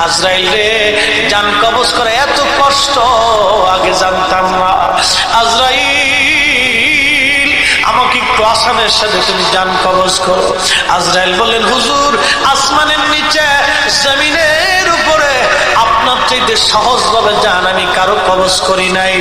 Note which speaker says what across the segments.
Speaker 1: আজরাইল রে, জান কবজ করে এত কষ্ট আগে জানতাম না। আজরাইল, আমাকে একটু আসানের সাথে তুমি জান কবজ করো। আজরাইল বললেন, হুজুর, আসমানের নিচে জমিনের উপরে আপনার চাইতে সহজ ভাবে জান আমি কারো কবজ করি নাই।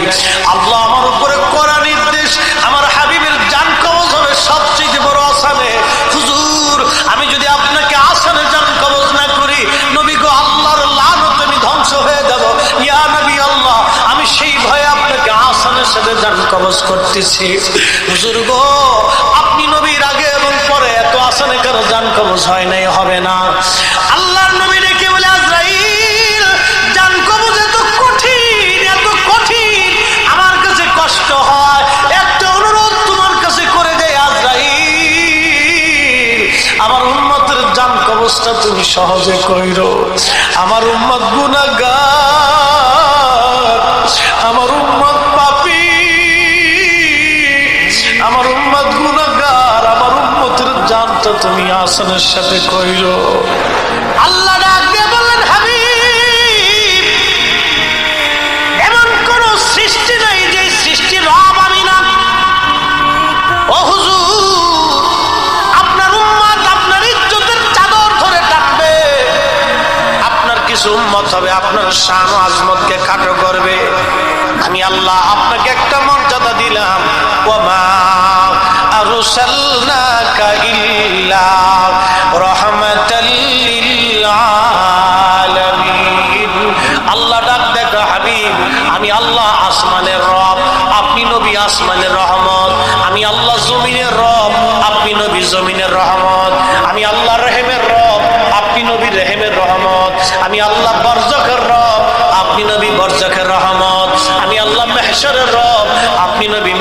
Speaker 1: আল্লাহ আমার উপরে করা নির্দেশ, আমার হাবিবের জান কবজ হবে সবচেয়ে বড় আসানে। হুজুর, আমি যদি আপনাকে আসানে জান কবজ না করি, নবী গো, আল্লাহর লানতে আমি ধ্বংস হয়ে যাব। ইয়া নবী আল্লাহ, আমি সেই ভয়ে আপনাকে আসানের সাথে জান কবজ করতেছি। হুজুর গো, আপনি নবীর আগে এবং পরে এত আসানে কারো জান কবজ হয় নাই, হবে না। আল্লাহর নবী ডেকে বলে, আজরাইল, জান কবজ এত কঠিন, এত কঠিন, আমার কাছে কষ্ট হয়। একটা অনুরোধ তোমার কাছে করে দেয় আজরাইল, আমার উম্মতের জান কবজটা তুমি সহজে কইরো। আমার উম্মত গুনাহগার, আমার উম্মত পাপী, আমার উম্মত গুনাহগার, আমার উম্মতের জানটা তুমি আসানের সাথে কইরো। আল্লাহ ডাক দিয়ে বললেন, হাবিব, এমন কোন সৃষ্টি নাই যে সৃষ্টির রব আমি না। ও হুজুর, আপনার উম্মত আপনার ইজ্জতের চাদর ধরে টানবে, আপনার কিছু উম্মত হবে আপনার শান ও আজমতকে খাটো করবে। আমি আল্লাহ আপনাকে একটা মর্যাদা দিলাম, ওয়া আরসালনাকা ইল্লা রাহমাতাল লিল আলামিন। আল্লাহ ডাক দেখো, হাবিব, আমি আল্লাহ আসমানের রব, আপনি নবী আসমানের রহমত। আমি আল্লাহ জমিনের রব, আপনি নবী জমিনের রহমত। আমি আল্লাহ রহিমের রব, আপনি নবী রহিমের রহমত। আমি আল্লাহ বরজখের রব, আপনি নবী বরজখের রহমত। আমি আল্লাহ মেহশরের রব, আপনি নবী